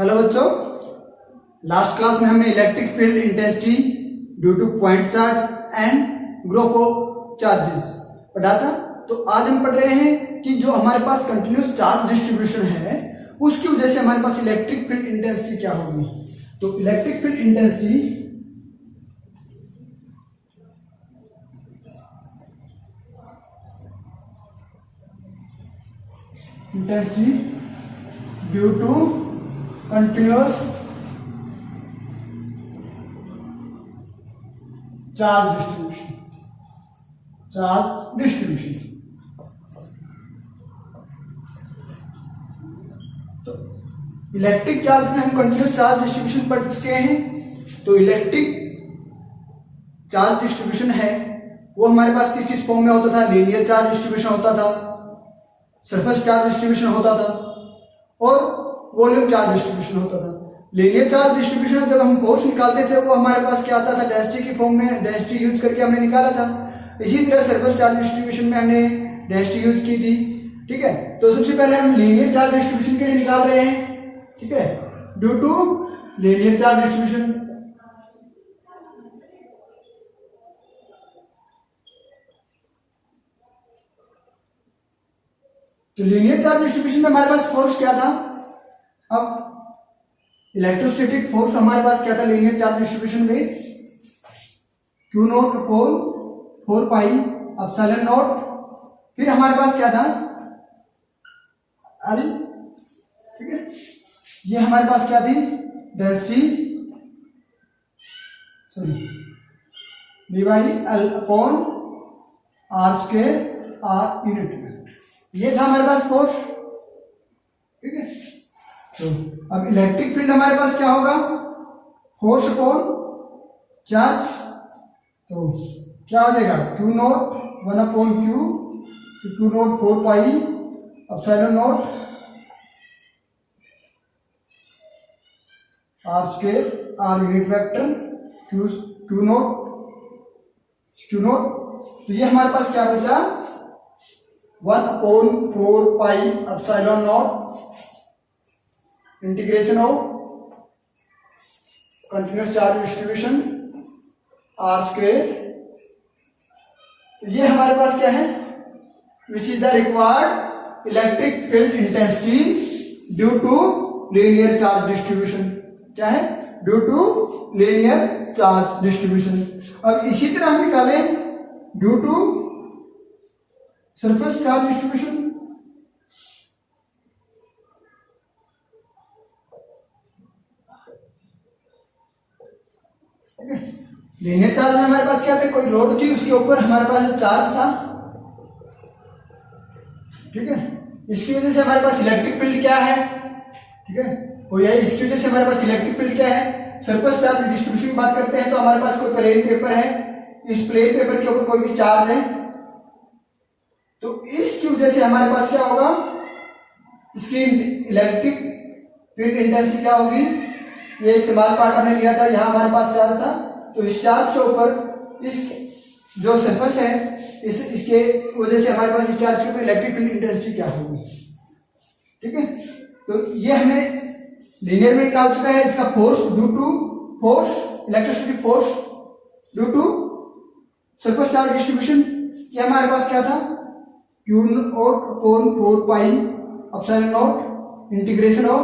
Hello बच्चों, last class में हमने electric field intensity due to point charge and group of charges पढ़ा था। तो आज हम पढ़ रहे हैं कि जो हमारे पास कंटिन्यूस चार्ज डिस्ट्रीब्यूशन है उसकी वजह से हमारे पास इलेक्ट्रिक फील्ड इंटेंसिटी क्या होगी। तो electric field intensity due to continuous charge distribution. तो इलेक्ट्रिक चार्ज में हम कंटिन्यूअस चार्ज डिस्ट्रीब्यूशन पढ़ चुके हैं। तो इलेक्ट्रिक चार्ज डिस्ट्रीब्यूशन है वो हमारे पास किस किस फॉर्म में होता था। लीनियर चार्ज डिस्ट्रीब्यूशन होता था, सरफेस चार्ज डिस्ट्रीब्यूशन होता था और वॉल्यूम चार्ज डिस्ट्रीब्यूशन होता था। लीनियर चार्ज डिस्ट्रीब्यूशन जब हम फोर्स निकालते थे वो हमारे पास क्या आता था, डेंसिटी की फॉर्म में डेंसिटी यूज करके हमने निकाला था। इसी तरह सरफेस चार्ज डिस्ट्रीब्यूशन में हमने डेंसिटी यूज की थी। ठीक है, तो सबसे पहले हम लीनियर चार्ज डिस्ट्रीब्यूशन के लिए निकाल रहे हैं। ठीक है, due to linear charge distribution. तो लीनियर चार्ज डिस्ट्रीब्यूशन में हमारे पास फोर्स क्या था। अब इलेक्ट्रोस्टैटिक फोर्स हमारे पास क्या था लीनियर चार्ज डिस्ट्रीब्यूशन में, Q naught upon 4 pi epsilon not. फिर हमारे पास क्या था L। ठीक है, ये हमारे पास क्या थी density V/L upon R square R unit में। ये था हमारे पास फोर्स। ठीक है, तो अब इलेक्ट्रिक फील्ड हमारे पास क्या होगा, फोर्स अपॉन चार्ज। तो क्या हो जाएगा Q naught 1 upon Q naught 4 pi epsilon naught R square R unit vector Q naught. तो ये हमारे पास क्या बचा 1 upon 4 pi epsilon not integration of continuous charge distribution R square. ये हमारे पास क्या है, which is the required electric field intensity due to linear charge distribution. क्या है, due to linear charge distribution. अब इसी तरह हम निकालें due to surface charge distribution. Linear charge में हमारे पास क्या था, कोई लोड थी उसके ऊपर हमारे पास चार्ज था। ठीक है, इसकी वजह से हमारे पास इलेक्ट्रिक फील्ड क्या है। ठीक है, और यही इसकी वजह से हमारे पास इलेक्ट्रिक फील्ड क्या है। सरफेस चार्ज डिस्ट्रीब्यूशन की बात करते हैं तो हमारे पास कोई प्लेन पेपर है, इस प्लेन पेपर के ऊपर कोई भी चार्ज है तो इसकी वजह से हमारे पास क्या होगा, इसकी इलेक्ट्रिक फील्ड इंटेंसिटी क्या होगी। ये एक स्मॉल पार्ट हमने लिया था, यहाँ हमारे पास चार्ज था तो इस चार्ज के ऊपर इस जो सरफेस है इसके वजह से हमारे पास इस चार्ज के ऊपर इलेक्ट्रिक फील्ड इंटेंसिटी क्या होगी। ठीक है, तो ये हमें लीनियर में निकाल चुका है। इसका force due to force electrostatic force due to surface charge distribution. ये हमारे पास क्या था Q naught upon 4 pi epsilon not integration of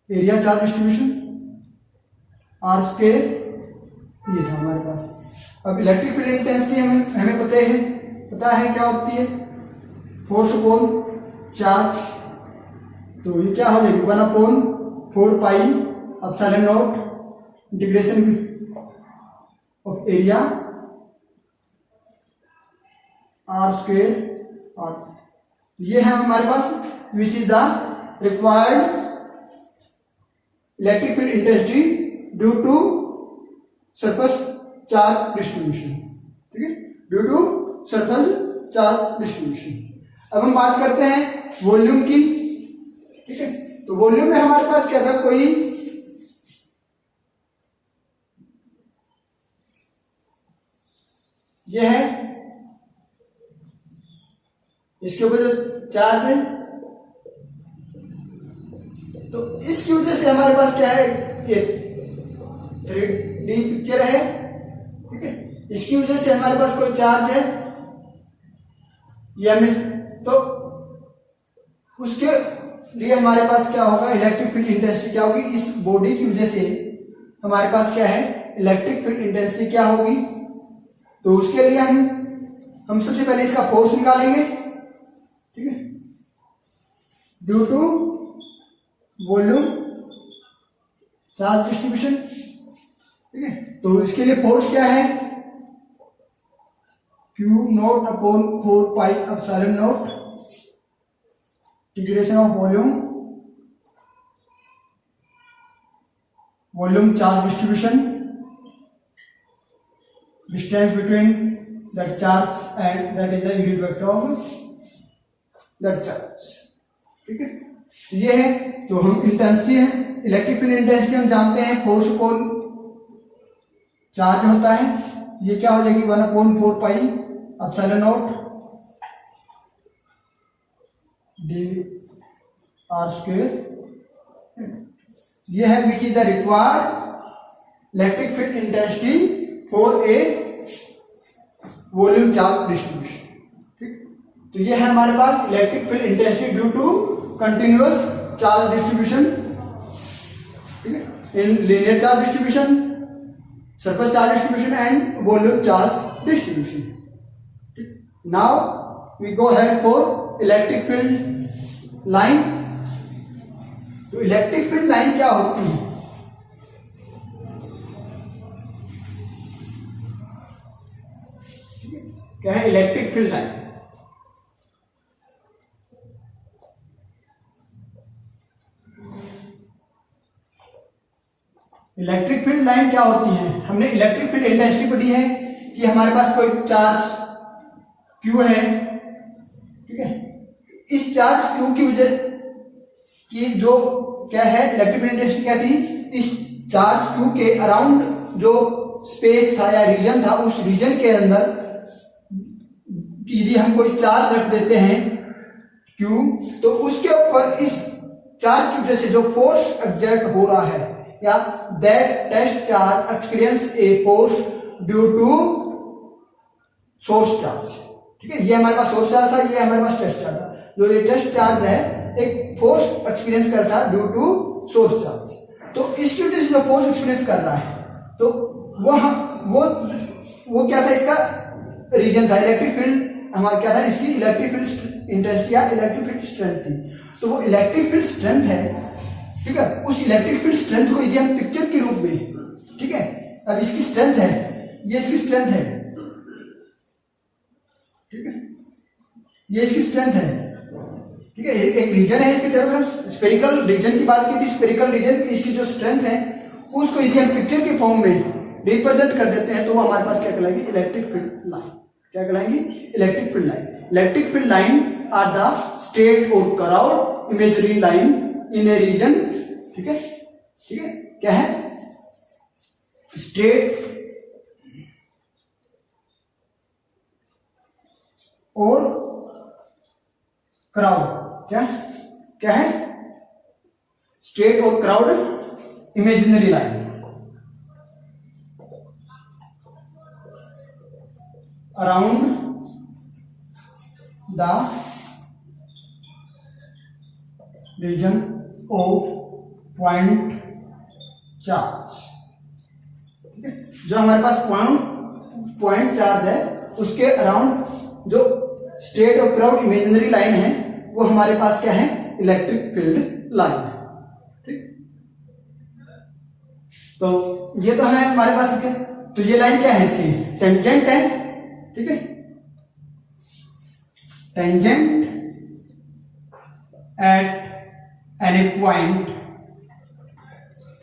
area charge distribution R square. ये था हमारे पास। अब इलेक्ट्रिक फील्ड इंटेंसिटी हमें पता है क्या होती है, फोर्स अपॉन चार्ज। तो ये क्या हो जाएगी 1 upon 4 pi epsilon not integration of area R square R। ये है हमारे पास which is the required electric field intensity due to surface charge distribution. ठीक है, due to surface charge distribution. अब हम बात करते हैं वॉल्यूम की। ठीक है, तो वॉल्यूम में हमारे पास क्या था, कोई ये है इसके ऊपर जो चार्ज है, तो इसकी वजह से हमारे पास क्या है, ये 3D पिक्चर है, ठीक है। इसकी वजह से हमारे पास कोई चार्ज है या मिस, तो उसके लिए हमारे पास क्या होगा, इलेक्ट्रिक फील्ड इंटेंसिटी क्या होगी, इस बॉडी की वजह से हमारे पास क्या है, इलेक्ट्रिक फील्ड इंटेंसिटी क्या होगी। तो उसके लिए हम सबसे पहले इसका फोर्स निकालेंगे, ठीक है, due to volume charge distribution, ठीक है। तो इसके लिए फोर्स क्या है, Q naught upon 4 pi epsilon not integration of volume charge distribution, distance between that charge and that is the unit vector of that charge, ठीक है। ये है तो हम इंटेंसिटी है, इलेक्ट्रिक फील्ड इंटेंसिटी हम जानते हैं, फोर्स अपॉन चार्ज होता है, ये क्या हो जाएगी 1/4 पाई एप्सिलॉन नॉट dr², ये है which is the required electric field intensity for a volume charge distribution, ठीक। तो ये है हमारे पास electric field intensity due to continuous charge distribution, ठीक है, in linear charge distribution, surface charge distribution and volume charge distribution, ठीक। Now we go head for electric field line. तो इलेक्ट्रिक फील्ड लाइन क्या होती है, क्या है electric field line. Electric field line क्या होती है, हमने इलेक्ट्रिक फील्ड इंटेंसिटी पढ़ी है कि हमारे पास कोई चार्ज Q है, ठीक है। इस चार्ज Q की वजह की जो क्या है इलेक्ट्रिक फील्ड इंटेंसिटी क्या थी, इस चार्ज Q के अराउंड जो स्पेस था या रीजन था, उस रीजन के अंदर यदि हम कोई चार्ज रख देते हैं Q, तो उसके ऊपर इस चार्ज की वजह से जो फोर्स एक्सर्ट हो रहा है, या that test charge experience a force due to source charge, ठीक है। ये हमारे पास सोर्स चार्ज था, ये हमारे पास टेस्ट चार्ज था। जो ये टेस्ट चार्ज है एक फोर्स एक्सपीरियंस करता है ड्यू टू सोर्स चार्ज, तो इसकी वजह से जो फोर्स एक्सपीरियंस कर रहा है, तो वो क्या था, इसका रीजन था, इलेक्ट्रिक फील्ड हमारा क्या था, इसकी इलेक्ट्रिक फील्ड इंटेंसिटी या इलेक्ट्रिक फील्ड स्ट्रेंथ थी। तो वो इलेक्ट्रिक फील्ड स्ट्रेंथ है, ठीक है। उस इलेक्ट्रिक फील्ड स्ट्रेंथ को यदि हम पिक्चर के रूप में, ठीक है, अब इसकी स्ट्रेंथ है, ये इसकी स्ट्रेंथ है, ठीक है, ये इसकी स्ट्रेंथ है, ठीक है। एक रीजन है, इसके तरफ हम स्फेरिकल रीजन की बात की थी, स्फेरिकल रीजन की इसकी जो स्ट्रेंथ है उसको यदि हम पिक्चर के फॉर्म में रिप्रेजेंट कर देते हैं, तो वो हमारे पास क्या कहलाएगी, इलेक्ट्रिक फील्ड लाइन। क्या कहलाएंगी, electric field line. Electric field line are the straight और curved imaginary line in a region, ठीक है, ठीक है। क्या है, स्ट्रेट और क्राउड, क्या है, स्ट्रेट और crowd imaginary line around the region of point charge, ठीक है। जो हमारे पास पॉइंट चार्ज है उसके अराउंड जो स्ट्रेट और क्राउड इमेजिनरी लाइन है, वो हमारे पास क्या है, इलेक्ट्रिक फील्ड लाइन है, ठीक। तो ये तो है हमारे पास क्या, तो ये लाइन क्या है, इसकी टेंजेंट है, ठीक है, टेंजेंट एट एनी पॉइंट,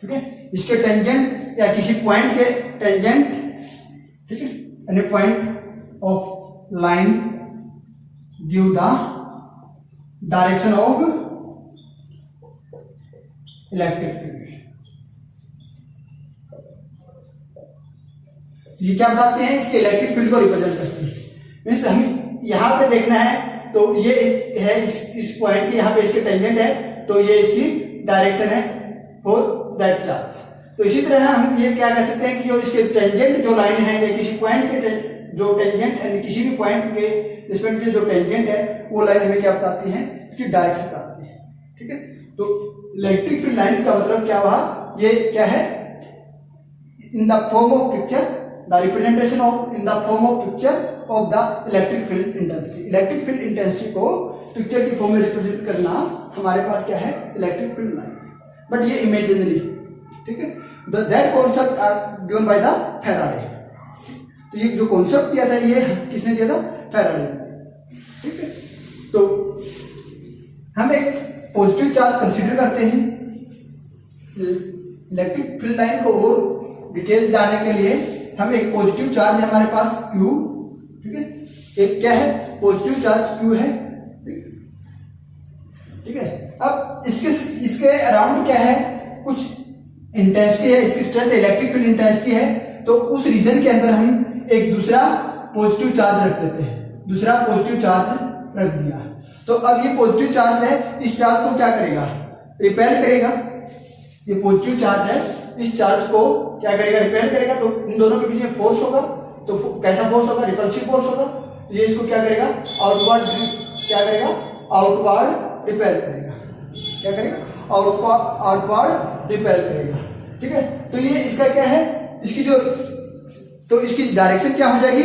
ठीक है। इसके टेंजेंट या किसी पॉइंट के टेंजेंट, ठीक है, any point of line due the direction of electric field. ये क्या बताते हैं, इसके इलेक्ट्रिक फील्ड को रिप्रेजेंट करते हैं। मीन्स हमें यहां पे देखना है तो ये है इस पॉइंट की, यहाँ पे इसके टेंजेंट है, तो ये इसकी डायरेक्शन है फॉर दैट चार्ज। तो इसी तरह हम ये क्या कह सकते हैं कि जो इसके टेंजेंट जो लाइन है या किसी पॉइंट के जो टेंजेंट है, किसी भी पॉइंट के रिस्पेक्ट के जो टेंजेंट है वो लाइन हमें क्या बताती है, इसकी डायरेक्शन बताती है। ठीक है, तो इलेक्ट्रिक फील्ड लाइंस का मतलब क्या हुआ, ये क्या है, in the form of picture, the representation of in the form of picture of the electric field intensity. Electric field intensity को पिक्चर की फॉर्म में रिप्रेजेंट करना हमारे पास क्या है, इलेक्ट्रिक फील्ड लाइन, बट ये इमेजिनरी। ठीक है, that concept are given by the Faraday. तो ये जो कॉन्सेप्ट दिया था ये किसने दिया था, फैराडे। ठीक है, तो हम एक पॉजिटिव चार्ज कंसीडर करते हैं। इलेक्ट्रिक फील्ड लाइन को और डिटेल जानने के लिए हम एक पॉजिटिव चार्ज है हमारे पास Q, ठीक है, एक क्या है, पॉजिटिव चार्ज Q है। ठीक है, अब इसके अराउंड क्या है, कुछ इंटेंसिटी है, इसकी स्ट्रेंथ इलेक्ट्रिक फील्ड इंटेंसिटी है, तो उस रीजन के अंदर हम एक दूसरा पॉजिटिव चार्ज रख देते हैं, दूसरा पॉजिटिव चार्ज रख दिया। तो अब ये पॉजिटिव चार्ज है, इस चार्ज को क्या करेगा, रिपेल करेगा। ये पॉजिटिव चार्ज है, इस चार्ज को क्या करेगा, रिपेल करेगा। तो इन दोनों के बीच में फोर्स होगा, तो कैसा फोर्स होगा, रिपल्सिव फोर्स होगा। तो ये इसको क्या करेगा, आउटवर्ड क्या करेगा, आउटवर्ड रिपेल करेगा। क्या करेगा, आउटवर्ड रिपेल करेगा। ठीक है, तो ये इसका क्या है, इसकी जो, तो इसकी डायरेक्शन क्या हो जाएगी,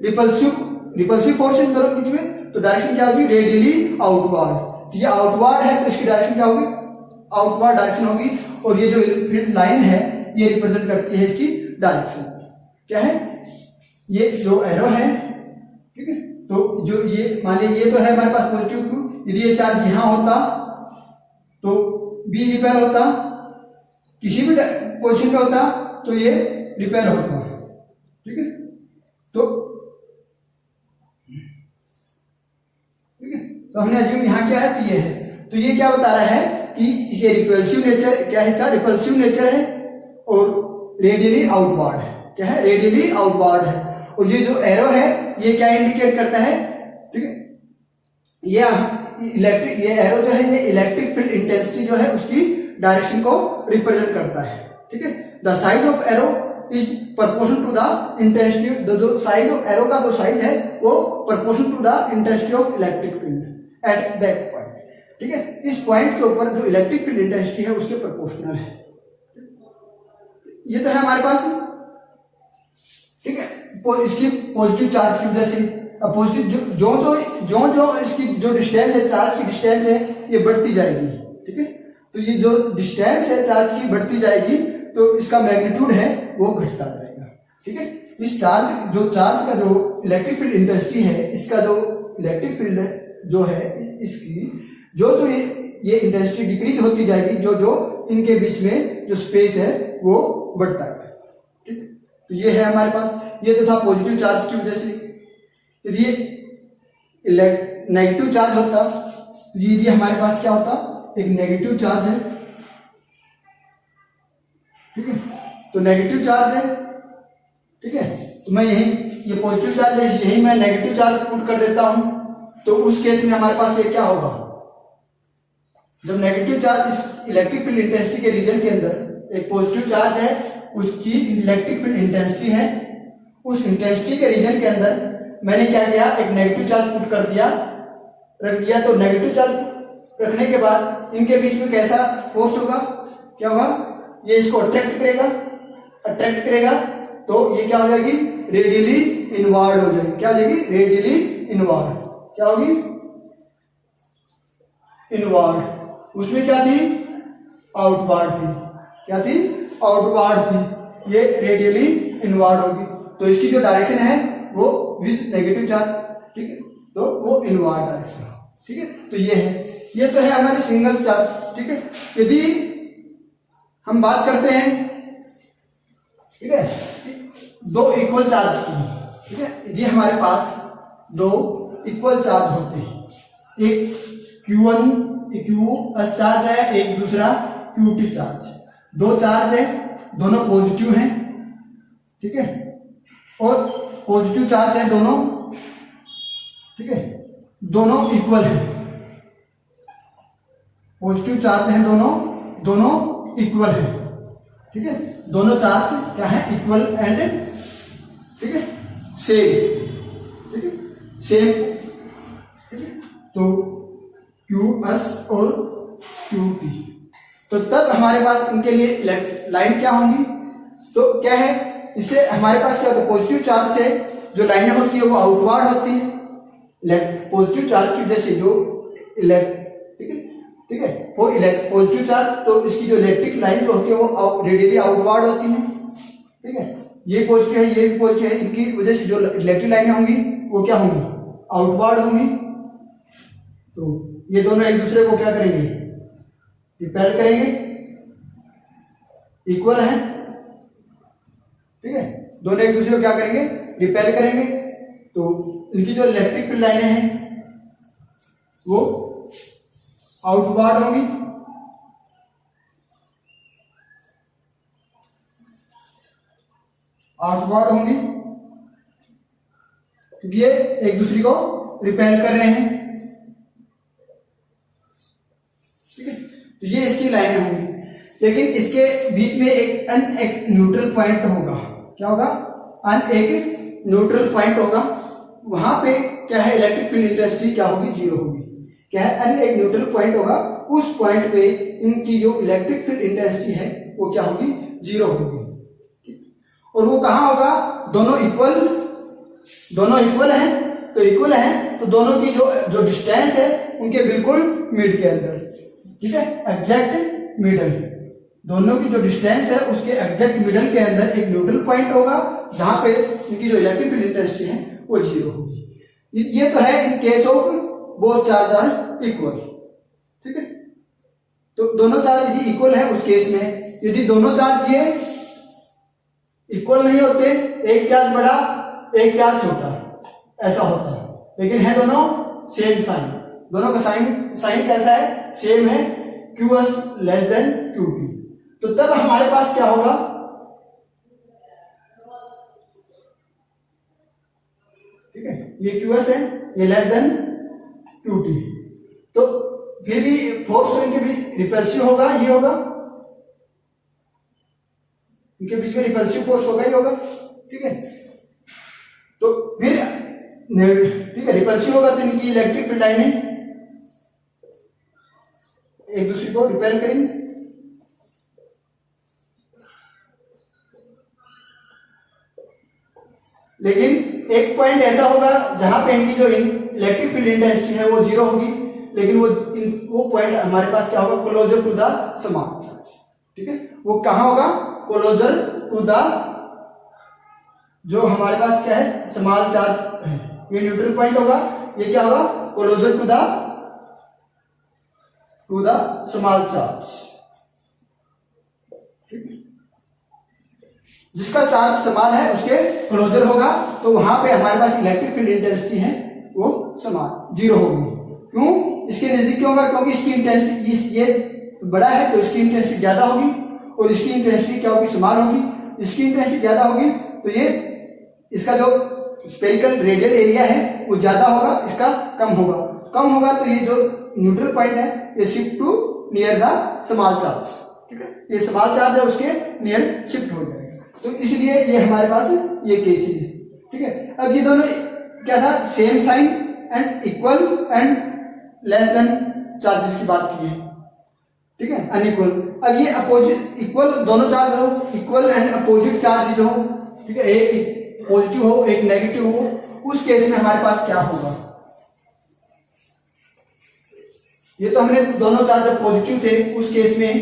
रिपल्सिव फोर्स इन दोनों के बीच में, तो डायरेक्शन क्या होगी, रेडियली आउटवर्ड। तो ये आउटवर्ड है, तो इसकी डायरेक्शन क्या होगी, आउटवर्ड डायरेक्शन होगी। और ये जो फील्ड लाइन है ये रिप्रेजेंट करती है इसकी डायरेक्शन। क्या है, ये जो एरो है, ठीक है, तो जो ये मान लीजिए ये तो है हमारे पास पॉजिटिव Q, यदि ये चार्ज यहां होता तो B रिपेल होता, किसी भी पोजीशन में होता तो ये रिपेल होता। ठीक है, तो हमने अज्यूम यहां क्या है, तो ये है। तो ये क्या बता रहा है कि ये रिपल्सिव नेचर, क्या है इसका, रिपल्सिव नेचर है और रेडियली आउटवर्ड है। क्या है, रेडियली आउटवर्ड है। और ये जो एरो है ये क्या इंडिकेट करता है, ठीक है, ये एरो जो है ये इलेक्ट्रिक फील्ड इंटेंसिटी जो है उसकी डायरेक्शन को रिप्रेजेंट करता है। ठीक है, the size of arrow is proportional to the intensity, जो साइज ऑफ एरो का जो साइज है वो proportional to the intensity of electric field at that point. ठीक है, इस पॉइंट के ऊपर जो इलेक्ट्रिक फील्ड इंटेंसिटी है उसके प्रोपोर्शनल है। ये तो है हमारे पास। ठीक है, इसकी पॉजिटिव चार्ज की वजह से पॉजिटिव जो इसकी जो डिस्टेंस है, चार्ज की डिस्टेंस है ये बढ़ती जाएगी। ठीक है, तो ये जो डिस्टेंस है चार्ज की बढ़ती जाएगी तो इसका मैग्नीट्यूड है वो घटता जाएगा। ठीक है, इस चार्ज का जो इलेक्ट्रिक फील्ड इंटेंसिटी है, इसका जो इलेक्ट्रिक फील्ड जो है इसकी जो ये इंटेंसिटी डिक्रीज होती जाएगी, जो इनके बीच में जो स्पेस है वो बढ़ता है। ठीक है, तो ये है हमारे पास, ये तो था पॉजिटिव चार्ज की वजह से। यदि ये नेगेटिव चार्ज होता तो ये हमारे पास क्या होता, एक नेगेटिव चार्ज है। ठीक है, तो नेगेटिव चार्ज है। ठीक है, तो मैं ये पॉजिटिव चार्ज है, यही मैं नेगेटिव चार्ज पुट कर देता हूं, तो उस केस में हमारे पास ये क्या होगा, जब नेगेटिव चार्ज इस इलेक्ट्रिक फील्ड इंटेंसिटी के रीजन के अंदर एक पॉजिटिव चार्ज है, उसकी इलेक्ट्रिक फील्ड इंटेंसिटी है, उस इंटेंसिटी के रीजन के अंदर मैंने क्या किया, एक नेगेटिव चार्ज पुट कर दिया, रख दिया। तो नेगेटिव चार्ज रखने के बाद इनके बीच में कैसा फोर्स होगा, क्या होगा, ये इसको अट्रैक्ट करेगा, तो ये क्या हो जाएगी, रेडियली इनवर्ड हो जाएगी। क्या हो जाएगी, रेडियली इनवर्ड। क्या होगी, इनवर्ड। उसमें क्या थी, आउटवर्ड थी। क्या थी, आउटवर्ड थी, ये रेडियली इनवर्ड होगी। तो इसकी जो डायरेक्शन है वो विद नेगेटिव चार्ज, ठीक है, तो वो इनवर्ड डायरेक्शन। ठीक है, तो ये है, ये तो है हमारे सिंगल चार्ज। ठीक है, यदि हम बात करते हैं, ठीक है, दो इक्वल चार्ज की, ठीक है, यदि हमारे पास दो इक्वल चार्ज होते हैं, एक Q1 QS चार्ज है, एक दूसरा QT चार्ज, दो चार्ज है, दोनों पॉजिटिव हैं। ठीक है, और पॉजिटिव चार्ज है दोनों। ठीक है, दोनों इक्वल हैं, पॉजिटिव चार्ज हैं दोनों इक्वल हैं, ठीक है, दोनों चार्ज क्या है, इक्वल एंड ठीक है सेम, ठीक है सेम, ठीक है। तो QS और QP, तो तब हमारे पास इनके लिए लाइन क्या होंगी, तो क्या है, इससे हमारे पास क्या होता है, पॉजिटिव चार्ज से जो लाइनें होती है वो आउटवर्ड होती है, पॉजिटिव चार्ज की वजह से जो ठीक है फॉर पॉजिटिव चार्ज, तो इसकी जो इलेक्ट्रिक लाइन जो होती है वो रेडियली आउटवर्ड होती है, ठीक है, ये पॉजिटिव है ये भी पॉजिटिव है, इनकी वजह से जो इलेक्ट्रिक लाइनें होंगी वो क्या होंगी, आउटवर्ड होंगी। तो ये दोनों एक दूसरे को क्या करेंगे, रिपेल करेंगे, इक्वल है, ठीक है, दोनों एक दूसरे को क्या करेंगे, रिपेल करेंगे। तो इनकी जो इलेक्ट्रिक फील्ड लाइनें हैं वो आउटवर्ड होंगी, क्योंकि ये एक दूसरे को रिपेल कर रहे हैं, ठीक है। तो ये इसकी लाइनें होंगी, लेकिन इसके बीच में एक न्यूट्रल पॉइंट होगा, क्या होगा, एक न्यूट्रल पॉइंट होगा, वहां पे क्या है, इलेक्ट्रिक फील्ड इंटेंसिटी क्या होगी, जीरो होगी, क्या है, एक न्यूट्रल पॉइंट होगा, उस पॉइंट पे इनकी जो इलेक्ट्रिक फील्ड इंटेंसिटी है वो क्या होगी, जीरो होगी, और वो कहां होगा, दोनों इक्वल हैं, तो इक्वल हैं तो दोनों की जो डिस्टेंस है उनके बिल्कुल मिड के अंदर, ठीक है, एग्जैक्ट मिडल, दोनों की जो डिस्टेंस है उसके एग्जैक्ट मिडल के अंदर एक न्यूट्रल पॉइंट होगा, जहां पे इनकी जो इलेक्ट्रिक फील्ड इंटेंसिटी है वो जीरो होगी। ये तो है in case of both charge are equal, ठीक है। तो दोनों चार्ज यदि इक्वल है उस केस में, यदि दोनों चार्ज ये इक्वल नहीं होते, एक चार्ज बड़ा एक चार्ज छोटा, ऐसा होता है, लेकिन है दोनों सेम साइन, दोनों का साइन कैसा है, सेम है, QS लेस देन QP, तो तब हमारे पास क्या होगा, ठीक है, ये QS है, ये लेस देन QT, तो फिर भी फोर्स तो इनके बीच रिपल्सिव होगा, ये होगा, इनके बीच में रिपल्सिव फोर्स होगा ही होगा, ठीक है। तो फिर ठीक है, रिपल्सिव होगा तो इनकी इलेक्ट्रिक फील्ड लाइनें एक दूसरे को रिपेल करेंगे, लेकिन एक पॉइंट ऐसा होगा जहां पे इनकी जो इलेक्ट्रिक फील्ड इंटेंसिटी है वो जीरो होगी, लेकिन वो पॉइंट हमारे पास क्या होगा, closer to the small charge, ठीक है, वो कहां होगा, क्लोजर टू द, जो हमारे पास क्या है, स्मॉल चार्ज है, ये न्यूट्रल पॉइंट होगा, ये क्या होगा, closer to the small charge, ठीक है, जिसका चार्ज समान है उसके क्लोजर होगा, तो वहां पे हमारे पास इलेक्ट्रिक फील्ड इंटेंसिटी है वो समान जीरो होगी, क्यों, इसके नजदीक क्यों होगा, क्योंकि इसकी इंटेंसिटी ये बड़ा है तो इसकी इंटेंसिटी ज्यादा होगी, और इसकी इंटेंसिटी क्या होगी, समान होगी, इसकी इंटेंसिटी ज्यादा होगी तो ये इसका जो स्फेरिकल रेडियल एरिया है वो ज्यादा होगा, इसका कम होगा, तो ये जो न्यूट्रल पॉइंट है ये shift to near the small charge, ठीक है, ये स्मॉल चार्ज है उसके नियर शिफ्ट हो जाएगा, तो इसलिए ये हमारे पास ये केसेस है, ठीक है। अब ये दोनों क्या था, same sign and equal and less than charges की बात की है, ठीक है, अनइक्वल। अब ये अपोजिट इक्वल दोनों चार्ज हो, इक्वल एंड अपोजिट चार्ज जो हो, ठीक है, एक पॉजिटिव हो एक नेगेटिव हो, उस केस में हमारे पास क्या होगा, ये तो हमने दोनों चार्ज जब पॉजिटिव थे उस केस में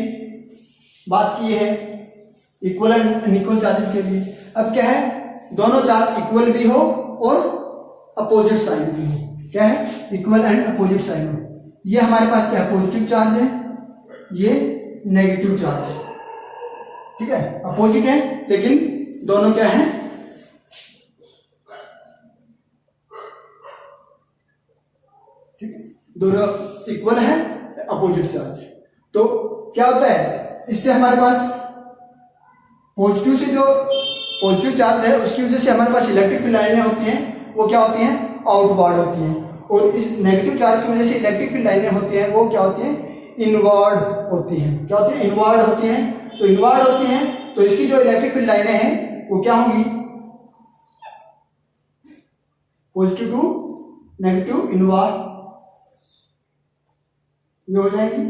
बात की है, इक्वल एंड अनइक्वल चार्जेस के लिए। अब क्या है, दोनों चार्ज इक्वल भी हो और अपोजिट साइन भी हो, क्या है, इक्वल एंड अपोजिट साइन हो, ये हमारे पास क्या है, पॉजिटिव चार्ज है, ये नेगेटिव चार्ज, ठीक है, अपोजिट है लेकिन दोनों क्या है, ठीक है, दोनों इक्वल है, अपोजिट चार्ज। तो क्या होता है, इससे हमारे पास पॉजिटिव से जो पॉजिटिव चार्ज है उसकी वजह से हमारे पास इलेक्ट्रिक फील्ड लाइनें होती हैं, वो क्या होती हैं, आउटवर्ड होती हैं, और इस नेगेटिव चार्ज की वजह से इलेक्ट्रिक फील्ड लाइनें होती हैं वो क्या होती हैं, इनवर्ड होती हैं। क्या होती है, इनवर्ड होती हैं। तो इनवर्ड होती हैं तो इसकी जो इलेक्ट्रिक फील्ड लाइनें हैं वो क्या होंगी, पॉजिटिव टू नेगेटिव इनवर्ड ये हो जाएगी।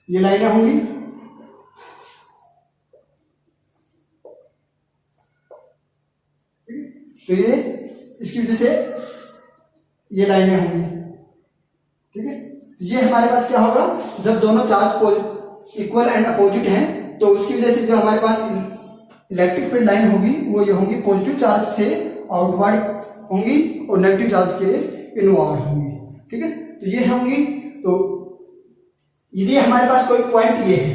ये लाइनें होंगी। तो ये इसकी वजह से ये लाइनें होंगी। ठीक है, ये हमारे पास क्या होगा, जब दोनों चार्ज इक्वल एंड अपोजिट हैं तो उसकी वजह से जो हमारे पास इलेक्ट्रिक फील्ड लाइन होगी वो ये होंगी, पॉजिटिव चार्ज से आउटवर्ड होंगी और नेगेटिव चार्ज के लिए इनवर्ड होंगी। ठीक है, तो ये होंगी। तो यदि हमारे पास कोई पॉइंट ये है,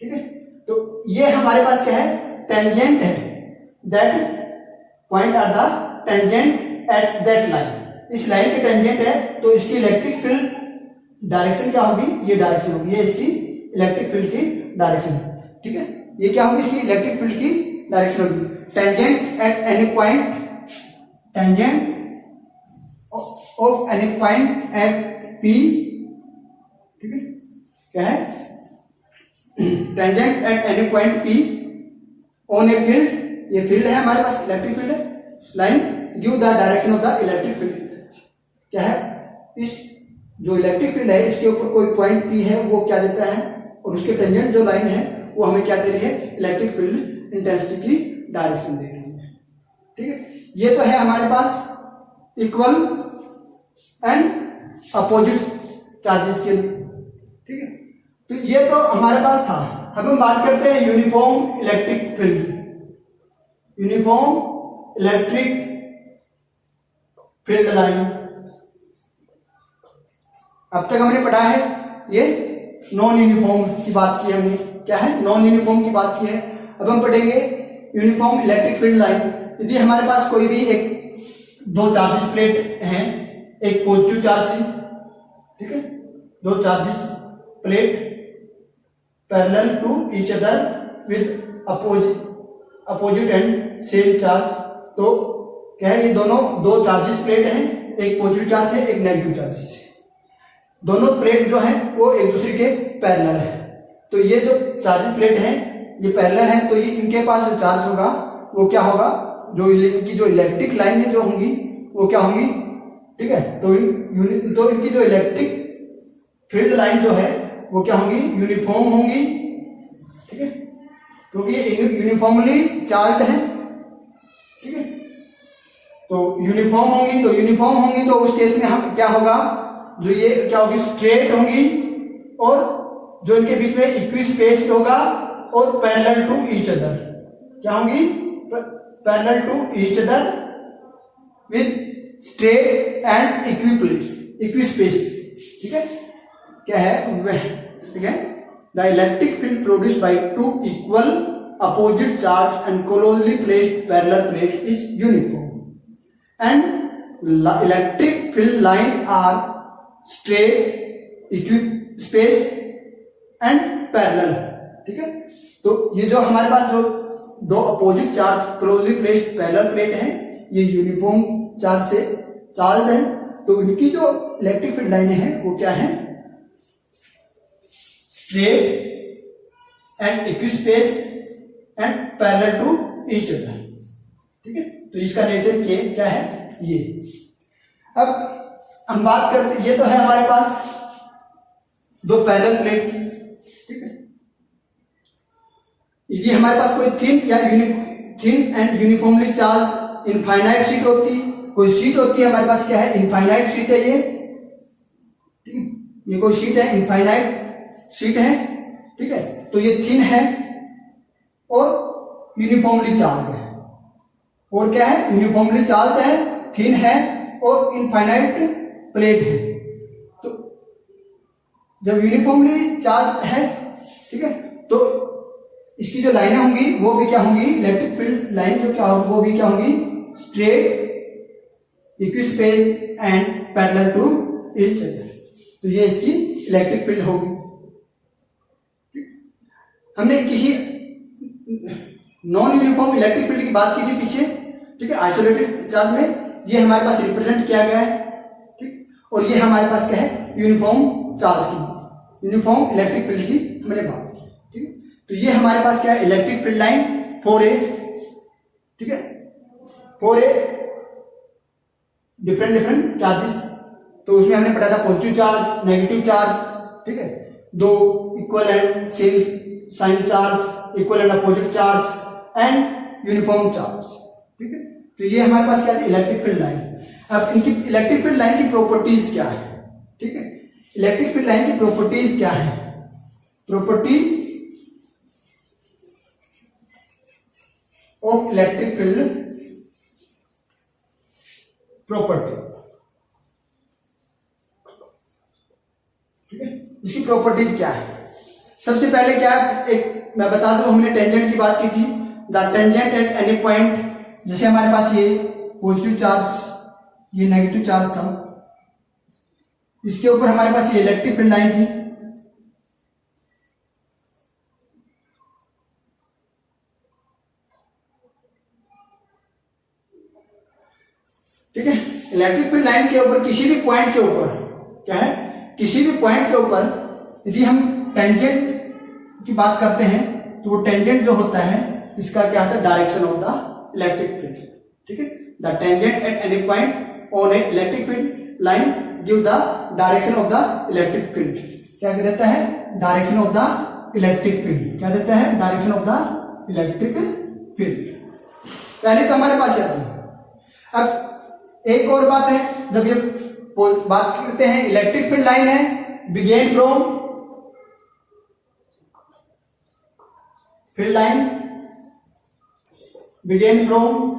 ठीक है, तो ये हमारे पास क्या है, टेंजेंट है, that point are the tangent at that line. इस लाइन के टेंजेंट है तो इसकी इलेक्ट्रिक फील्ड डायरेक्शन क्या होगी, ये डायरेक्शन होगी, ये इसकी इलेक्ट्रिक फील्ड की डायरेक्शन। ठीक है, ये क्या होगी, इसकी इलेक्ट्रिक फील्ड की डायरेक्शन होगी। Tangent at any point, tangent of any point at P, ठीक है, क्या है, tangent at any point P on a field, ये फील्ड है हमारे पास, इलेक्ट्रिक फील्ड है, line give the direction of the electric field. क्या है, इस जो इलेक्ट्रिक फील्ड है इसके ऊपर कोई पॉइंट पी है वो क्या देता है, और उसके टेंजेंट जो लाइन है वो हमें क्या दे रही है, इलेक्ट्रिक फील्ड इंटेंसिटी की डायरेक्शन दे रही है। ठीक है, ये तो है हमारे पास इक्वल एंड अपोजिट चार्जेस के लिए। ठीक है, तो ये तो हमारे पास था। अब हम बात करते हैं uniform electric field, uniform electric field line. अब तक हमने पढ़ा है ये नॉन यूनिफॉर्म की बात की हमने, क्या है, नॉन यूनिफॉर्म की बात की है। अब हम पढ़ेंगे यूनिफॉर्म इलेक्ट्रिक फील्ड लाइन। यदि हमारे पास कोई भी दो चार्जेस प्लेट हैं, एक पॉजिटिव चार्ज, ठीक है, दो charges plate parallel to each other with opposite and same charge. तो क्या है, ये दोनों दो चार्जेस प्लेट हैं, एक पॉजिटिव चार्ज है, एक नेगेटिव चार्ज है। दोनों प्लेट जो है वो एक दूसरे के पैरेलल है। तो ये जो चार्जेस प्लेट हैं ये पैरेलल है, तो ये इनके पास जो चार्ज होगा वो क्या होगा, जो इनकी जो इलेक्ट्रिक लाइनें जो होंगी वो क्या होंगी। ठीक है, तो इनकी जो इलेक्ट्रिक फील्ड लाइन जो है वो क्या होंगी, यूनिफॉर्म होंगी। ठीक है, क्योंकि ये यूनिफॉर्मली चार्ज है। ठीक है, तो यूनिफॉर्म होंगी तो उस केस में हम क्या होगा, जो ये क्या होगी, स्ट्रेट होंगी, और जो इनके बीच में इक्वी स्पेस्ड होगा और पैरेलल टू ईच अदर। क्या होंगी, parallel to each other with straight and equispaced. ठीक है, क्या है वह, ठीक है, the electric field produced by two equal opposite charge and closely placed parallel plate is uniform and electric field line are straight, equispaced and parallel. ठीक है, तो ये जो हमारे पास जो दो opposite charge closely placed parallel plate है ये यूनिफॉर्म चार्ज से चार्ज है। तो इनकी जो इलेक्ट्रिक फील्ड लाइनें हैं वो क्या है, straight and equispaced and parallel to each other. ठीक है, तो इसका नेचर क्या है ये। अब हम बात करते, ये तो है हमारे पास दो पैरेलल प्लेट की। ठीक है, यदि हमारे पास कोई thin and uniformly charge infinite sheet होती, कोई शीट होती है हमारे पास, क्या है, इनफाइनाइट शीट है ये। ठीक है, ये कोई शीट है, इनफाइनाइट शीट है। ठीक है, तो ये थिन है और यूनिफॉर्मली चार्ज है, और क्या है, यूनिफॉर्मली चार्ज है, थिन है और इनफाइनाइट प्लेट है। तो जब यूनिफॉर्मली चार्ज है, ठीक है, तो इसकी जो लाइनें होंगी वो भी क्या होंगी, इलेक्ट्रिक फील्ड लाइन जो क्या होगी वो भी क्या होंगी, straight, equispaced and parallel to each other. तो ये इसकी इलेक्ट्रिक फील्ड होगी। हमने किसी नॉन यूनिफॉर्म इलेक्ट्रिक फील्ड की बात की थी पीछे, ठीक है, आइसोलेटेड चार्ज में ये हमारे पास रिप्रेजेंट किया गया है, ठीक, और ये हमारे पास क्या है, यूनिफॉर्म चार्ज की, यूनिफॉर्म इलेक्ट्रिक फील्ड की हमने बात की, ठीक है। तो ये हमारे पास क्या है, इलेक्ट्रिक फील्ड लाइन 4A, ठीक है, 4A डिफरेंट चार्जेस, तो उसमें हमने पढ़ा था पॉजिटिव चार्ज, नेगेटिव चार्ज, ठीक है, दो equal and same sign charge, equal and opposite charge and uniform charge, ठीक है। तो ये हमारे पास क्या है, इलेक्ट्रिक फील्ड लाइन। अब इनकी इलेक्ट्रिक फील्ड लाइन की प्रॉपर्टीज क्या है, ठीक है, इलेक्ट्रिक फील्ड लाइन की प्रॉपर्टीज क्या है, property of electric field, property, ठीक है, इसकी प्रॉपर्टीज क्या है। सबसे पहले क्या है, एक मैं बता दूं, हमने टेंजेंट की बात की थी, the tangent at any point, जैसे हमारे पास ये पॉजिटिव चार्ज, ये नेगेटिव चार्ज था, इसके ऊपर हमारे पास ये इलेक्ट्रिक फील्ड लाइन थी, ठीक है। इलेक्ट्रिक फील्ड लाइन के ऊपर किसी भी पॉइंट के ऊपर क्या है, किसी भी पॉइंट के ऊपर यदि हम टेंजेंट की बात करते हैं तो वो टेंजेंट जो होता है इसका क्या होता है, direction of the electric field, ठीक है। The tangent at any point on A electric field line give the direction of the electric field, क्या देता है, direction of the electric field, क्या देता है, direction of the electric field. पहले तो हमारे पास आती है। अब एक और बात है, जब ये बात करते हैं इलेक्ट्रिक फील्ड लाइन है, begin from field line begin from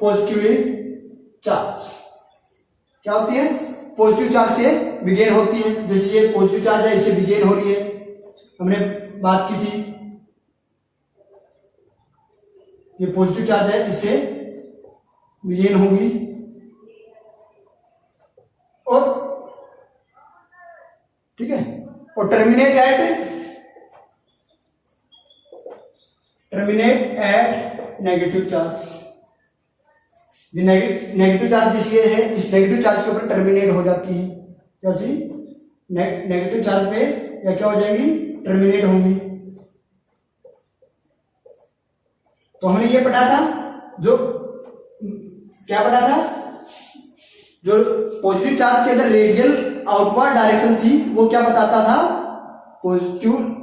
positive charge, क्या होती है, पॉजिटिव चार्ज से बिगेन होती है, जैसे ये पॉजिटिव चार्ज है, इससे बिगेन हो रही है, हमने बात की थी, ये पॉजिटिव चार्ज है, इससे बिगेन होगी, और ठीक है, और terminate at negative charge, negative charge जिस ये है, इस नेगेटिव चार्ज के ऊपर टर्मिनेट हो जाती है, क्या होती, नेगेटिव चार्ज पे या क्या हो जाएगी, टर्मिनेट होंगी। तो हमने ये पढ़ा था, जो क्या पढ़ा था, जो पॉजिटिव चार्ज के अंदर रेडियल आउटवर्ड डायरेक्शन थी, वो क्या बताता था, पॉजिटिव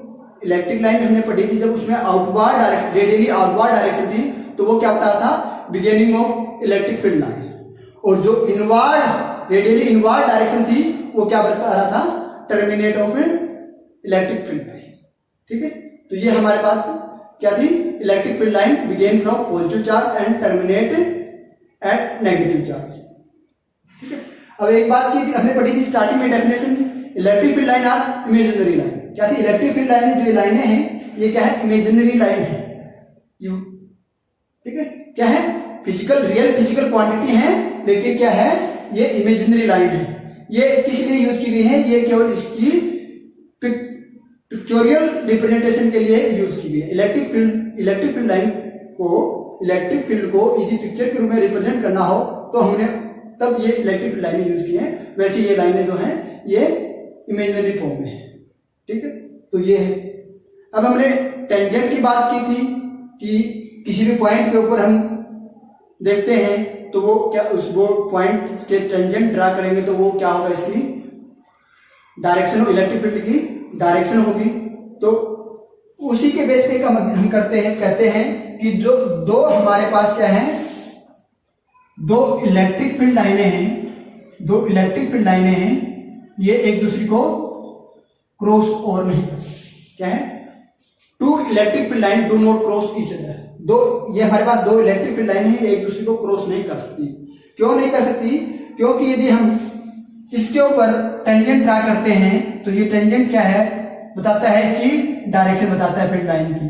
इलेक्ट्रिक लाइन हमने पढ़ी थी, जब उसमें outward direction, radially outward direction थी, तो वो क्या बताता था, beginning of electric field line, और जो इनवर्ड, रेडियली इनवर्ड डायरेक्शन थी, वो क्या बता रहा था, terminate of electric field line, ठीक है। तो ये हमारे पास क्या थी, electric field line begin from positive charge and terminate at negative charge, ठीक है। अब एक बात की थी, हमने पढ़ी थी स्टार्टिंग में definition, electric field line are imaginary line, क्या थी, इलेक्ट्रिक फील्ड लाइन जो लाइनें हैं ये क्या है, इमेजिनरी लाइन है, यू, ठीक है, क्या है, फिजिकल, रियल फिजिकल क्वांटिटी है, लेकिन क्या है, ये इमेजिनरी लाइन है। ये किस लिए यूज की गई है, ये केवल इसकी पिक्चोरियल रिप्रेजेंटेशन के लिए यूज की गई है। इलेक्ट्रिक फील्ड लाइन को, इलेक्ट्रिक फील्ड को यदि पिक्चर के रूप में रिप्रेजेंट करना हो तो हमने तब ये इलेक्ट्रिक फील्ड लाइनें यूज की हैं, वैसे ये लाइनें जो हैं ये इमेजिनरी फॉर्म में है, ठीक है। तो ये है। अब हमने टेंजेंट की बात की थी कि किसी भी पॉइंट के ऊपर हम देखते हैं तो वो क्या, उस वो पॉइंट के टेंजेंट ड्रा करेंगे तो वो क्या होगा, इसकी डायरेक्शन हो, इलेक्ट्रिक फील्ड की डायरेक्शन होगी। तो उसी के बेस पे हम कहते हैं कि जो दो हमारे पास क्या है, दो इलेक्ट्रिक फील्ड लाइनें हैं, दो इलेक्ट्रिक फील्ड लाइनें हैं, ये एक दूसरे को क्रॉस ओवर नहीं कर सकती, क्या है, two electric field line do not cross each other, दो, ये हमारे पास दो इलेक्ट्रिक फील्ड लाइन है, एक दूसरे को क्रॉस नहीं कर सकती। क्यों नहीं कर सकती, क्योंकि यदि हम इसके ऊपर टेंजेंट ड्रा करते हैं तो ये टेंजेंट क्या है, बताता है इसकी डायरेक्शन, बताता है फील्ड लाइन की,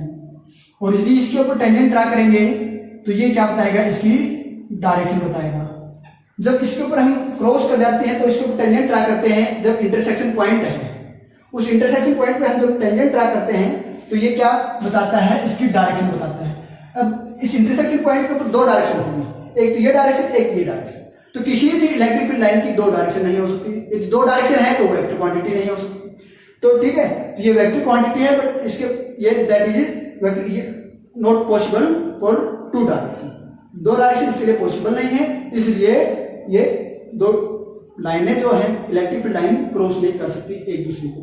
और यदि इसके ऊपर टेंजेंट ड्रा करेंगे तो ये क्या बताएगा, इसकी डायरेक्शन बताएगा। जब इसके ऊपर हम क्रॉस कर जाते हैं तो इसके ऊपर टेंजेंट ड्रा करते हैं, जब इंटरसेक्शन पॉइंट है, उस इंटरसेक्शन पॉइंट पे हम जब टेंजेंट ड्रा करते हैं तो ये क्या बताता है, इसकी डायरेक्शन बताता है। अब इस इंटरसेक्शन पॉइंट के ऊपर दो डायरेक्शन होगी, एक ये डायरेक्शन, एक ये डायरेक्शन। तो किसी भी इलेक्ट्रिक फील्ड लाइन की दो डायरेक्शन नहीं हो सकती। यदि दो डायरेक्शन है तो वेक्टर क्वांटिटी नहीं हो सकती। तो ठीक है, तो ये वेक्टर क्वांटिटी है, बट इसके ये दैट इज ये not possible for two direction. दो डायरेक्शन इसके लिए पॉसिबल नहीं है, इसलिए ये दो लाइनें जो है इलेक्ट्रिक फील्ड लाइन क्रॉस नहीं कर सकती एक दूसरे को।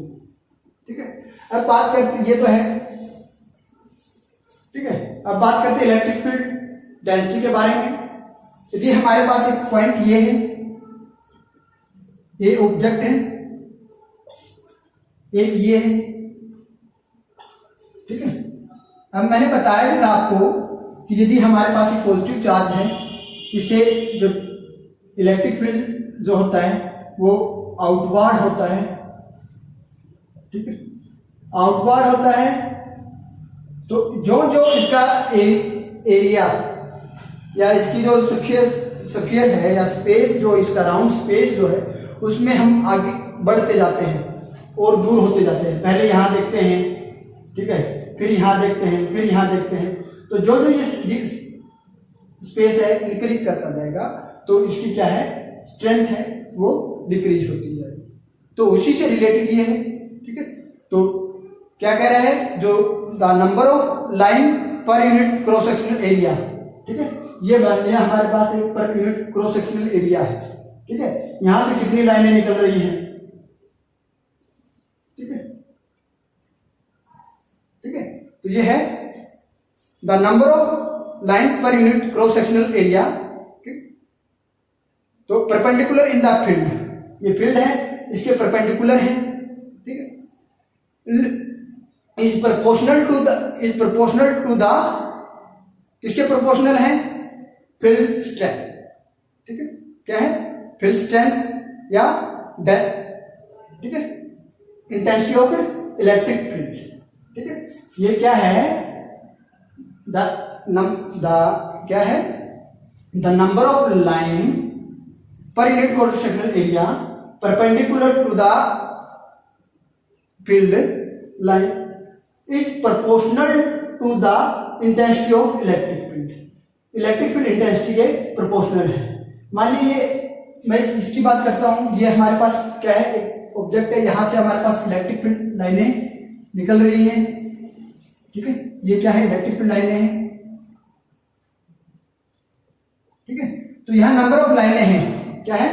ठीक है, अब बात करते, ये तो है। ठीक है, अब बात करते हैं इलेक्ट्रिक फील्ड डेंसिटी के बारे में। यदि हमारे पास एक पॉइंट ये है, ये ऑब्जेक्ट है, एक ये है। ठीक है, अब मैंने बताया भी था आपको कि यदि हमारे पास एक पॉजिटिव चार्ज है, इससे जो इलेक्ट्रिक फील्ड जो होता है वो आउटवर्ड होता है। ठीक है, आउटवर्ड होता है। तो जो जो इसका एरिया या इसकी जो स्फीयर है या स्पेस, जो इसका राउंड स्पेस जो है, उसमें हम आगे बढ़ते जाते हैं और दूर होते जाते हैं। पहले यहां देखते हैं, ठीक है, फिर यहां देखते हैं, फिर यहां देखते हैं। तो जो जो ये स्पेस है इंक्रीज करता जाएगा, तो इसकी क्या है, स्ट्रेंथ है वो डिक्रीज होती जाएगी। तो उसी से रिलेटेड ये है। ठीक है, तो क्या कह रहा है, जो the number of line per unit cross sectional area. ठीक है, ये मान लिया हमारे पास एक पर यूनिट क्रॉस सेक्शनल एरिया है। ठीक है, यहां से कितनी लाइनें निकल रही हैं। ठीक है, ठीक है, तो ये है the number of line per unit cross sectional area. तो परपेंडिकुलर इन द फील्ड, ये फील्ड है, इसके परपेंडिकुलर है। ठीक है, इज प्रोपोर्शनल टू द किसके प्रोपोर्शनल है, फील्ड स्ट्रेंथ। ठीक है, क्या है, फील्ड स्ट्रेंथ या ठीक है, इंटेंसिटी ऑफ इलेक्ट्रिक फील्ड। ठीक है, ये क्या है, क्या है, the number of line per unit cross sectional area perpendicular to the field line is proportional to the intensity of electric field. Electric field intensity के प्रोपोर्शनल है। मान लीजिए मैं इसकी बात करता हूं, ये हमारे पास क्या है, एक ऑब्जेक्ट है, यहां से हमारे पास इलेक्ट्रिक फील्ड लाइनें निकल रही हैं। ठीक है, ये क्या है, इलेक्ट्रिक फील्ड लाइनें हैं। ठीक है, तो यहां नंबर ऑफ लाइनें हैं, क्या है,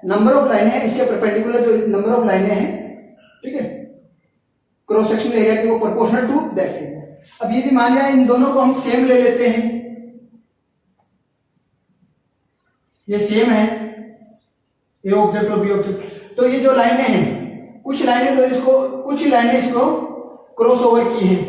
नंबर ऑफ लाइनें हैं, इसके परपेंडिकुलर जो नंबर ऑफ लाइनें हैं, ठीक है, क्रॉस सेक्शनल एरिया के वो प्रोपोर्शनल टू दैट एरिया। अब यदि मान लिया इन दोनों को हम सेम ले लेते हैं, ये सेम है, ये ऑब्जेक्ट और बी ऑब्जेक्ट, तो ये जो लाइनें हैं, कुछ लाइनें इसको क्रॉस ओवर की हैं,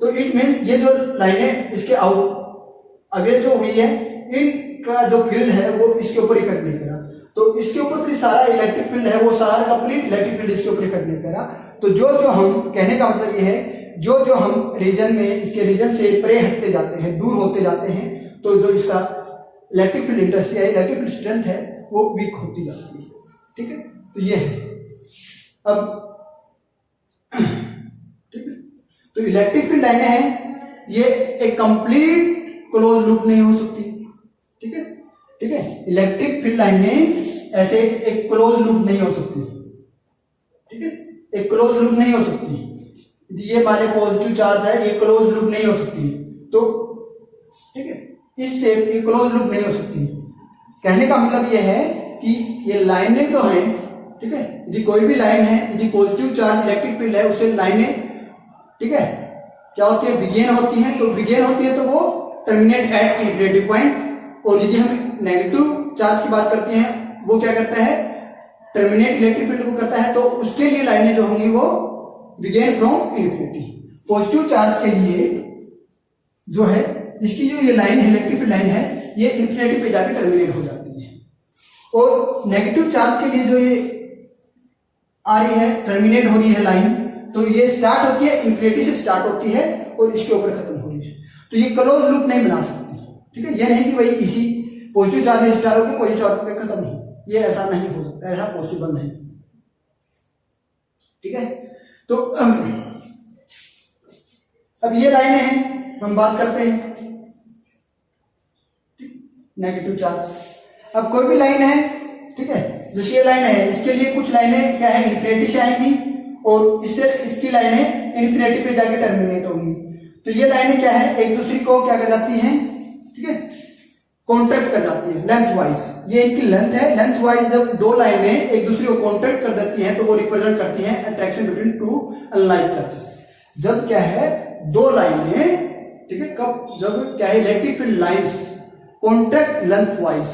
तो इट मींस ये जो लाइनें इसके आगे जो हुई है, इनका जो फील्ड है वो इसके ऊपर इफेक्ट नहीं करा। तो इसके ऊपर तो सारा इलेक्ट्रिक फील्ड है, वो सारा कंप्लीट इलेक्ट्रिक फील्ड इसके ऊपर इफेक्ट नहीं करा। तो जो जो हम कहने का मतलब ये है, जो जो हम रीजन में, इसके रीजन से परे हटते जाते हैं, दूर होते जाते हैं, तो जो इसका इलेक्ट्रिक फील्ड इंटेंसिटी है, इलेक्ट्रिक फील्ड स्ट्रेंथ है, वो वीक होती जाती है। ठीक है, तो ये है। अब ठीक है, तो इलेक्ट्रिक फील्ड लाइनें हैं, ये एक कंप्लीट क्लोज लूप नहीं हो सकती। ठीक है, ठीक है, इलेक्ट्रिक फील्ड लाइनें ऐसे एक क्लोज लूप नहीं हो सकती। ठीक है, एक क्लोज लूप नहीं हो सकती। ये माने पॉजिटिव चार्ज है, ये क्लोज लूप नहीं हो सकती। तो ठीक है, इससे ये क्लोज लूप नहीं हो सकती। कहने का मतलब ये है कि ये लाइनें जो हैं, ठीक है, यदि कोई भी लाइन है, यदि पॉजिटिव चार्ज इलेक्ट्रिक फील्ड है, उससे लाइनें, ठीक है, क्या होती है, बिगेन होती हैं। तो बिगेन होती है तो वो टर्मिनेट एट इन्फिनिटी पॉइंट। और यदि हम नेगेटिव चार्ज की बात करते हैं, वो क्या करता है, टर्मिनेट इलेक्ट्रिक फील्ड को करता है। तो उसके लिए लाइनें जो होंगी वो begin from infinity. Positive charge के लिए जो है, इसकी जो ये लाइन है, इलेक्ट्रिक फील्ड लाइन है, ये इन्फिनिटी पे जाकर टर्मिनेट हो जाती है। और नेगेटिव चार्ज के लिए जो ये आ रही है, टर्मिनेट हो रही है लाइन, तो ये स्टार्ट होती है, इन्फिनिटी से स्टार्ट होती है और इसके ऊपर खत्म हो रही है। तो ये क्लोज लूप नहीं बना सकती। ठीक है, ये नहीं कि भाई इसी पॉजिटिव चार्ज से स्टार्ट होकर पॉजिटिव चार्ज पे खत्म हो, ये ऐसा नहीं हो सकता, ऐसा पॉसिबल नहीं। ठीक है, तो अब ये लाइनें हैं, हम बात करते हैं नेगेटिव चार्ज। अब कोई भी लाइन है, ठीक है, जैसे ये लाइन है, इसके लिए कुछ लाइनें क्या है, इन्फिनिटी से आएंगी और इससे इसकी लाइनें इन्फिनिटी पे जाके टर्मिनेट होंगी। तो ये लाइनें क्या है, एक दूसरे को क्या कर जाती हैं, ठीक है, कॉन्ट्रैक्ट कर जाती है लेंथ वाइज। ये इनकी लेंथ है, लेंथ वाइज जब दो लाइनें एक दूसरे को कॉन्ट्रैक्ट कर देती हैं तो वो रिप्रेजेंट करती हैं attraction between two unlike charges. जब क्या है, दो लाइनें, ठीक है, कब, जब क्या है, electric field lines contract lengthwise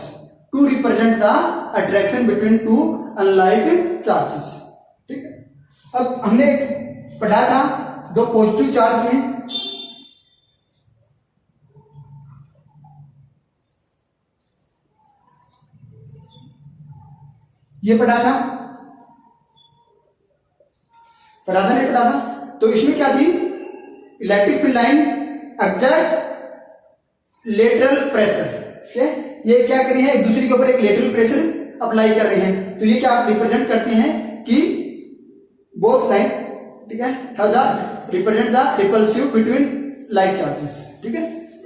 to represent the attraction between two unlike charges, ठीक है। अब हमने पढ़ा था दो पॉजिटिव चार्ज में, ये पढ़ा था नहीं पढ़ा था। तो इसमें क्या थी, electric field line exert lateral pressure, ठीक है, ये क्या कर रही है, एक दूसरे के ऊपर एक लेटरल प्रेशर अप्लाई कर रही है। तो ये क्या रिप्रेजेंट करती हैं कि बोथ लाइन, ठीक है, have the represent the repulsive between like charges, ठीक है।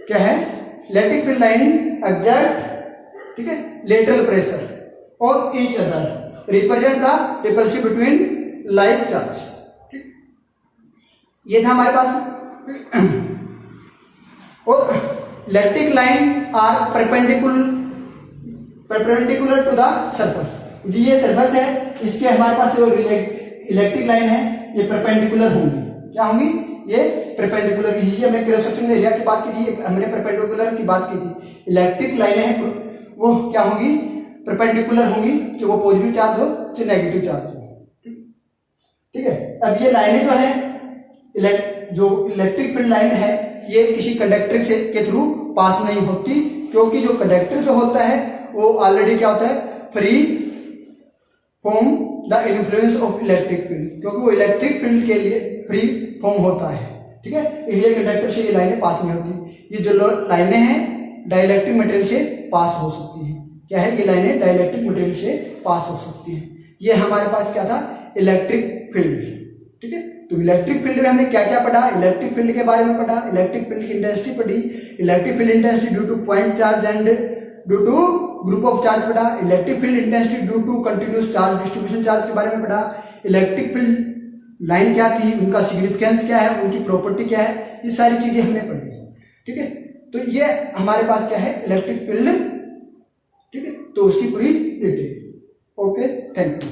क्या है, इलेक्ट्रिक फील्ड लाइन एग्जर्ट, ठीक है, लेटरल प्रेशर और each other represent the repulsive between like charge, ठीक, ये था हमारे पास। और electric line are perpendicular to the surface. ये सरफेस है, इसके हमारे पास जो इलेक्ट्रिक लाइन है ये परपेंडिकुलर होंगी। क्या होंगी, ये परपेंडिकुलर। इसी हमने क्रॉस सेक्शन एरिया की बात की थी, हमने परपेंडिकुलर की बात की थी। इलेक्ट्रिक लाइनें हैं वो क्या होंगी, परपेंडिकुलर होंगी, जो वो पॉजिटिव चार्ज हो चाहे नेगेटिव चार्ज हो, ठीक है। अब ये लाइनें जो है, जो इलेक्ट्रिक फील्ड लाइन है, ये किसी कंडक्टर से के थ्रू पास नहीं होती, क्योंकि जो कंडक्टर जो होता है वो ऑलरेडी क्या होता है, free from the influence of electric field, क्योंकि वो इलेक्ट्रिक फील्ड के लिए फ्री फॉर्म होता है, ठीक है। इसलिए कंडक्टर से ये लाइनें पास नहीं होती। ये जो लाइनें हैं डाइलेक्ट्रिक मटेरियल से पास हो सकती हैं। क्या है, ये लाइनें डाइलेक्ट्रिक मटेरियल से पास हो सकती हैं। ये हमारे पास क्या था, इलेक्ट्रिक फील्ड, ठीक है। तो इलेक्ट्रिक फील्ड में हमने क्या क्या पढ़ा, इलेक्ट्रिक फील्ड के बारे में पढ़ा, इलेक्ट्रिक फील्ड की इंटेंसिटी पढ़ी, electric field intensity due to point charge and due to group of charge पढ़ा, electric field intensity due to continuous charge distribution charge के बारे में पढ़ा, इलेक्ट्रिक फील्ड लाइन क्या थी, उनका सिग्निफिकेंस क्या है, उनकी प्रॉपर्टी क्या है, ये सारी चीजें हमने पढ़ी, ठीक है। तो ये हमारे पास क्या है, इलेक्ट्रिक फील्ड, ठीक है। तो उसकी पूरी डिटेल। Okay, thank you.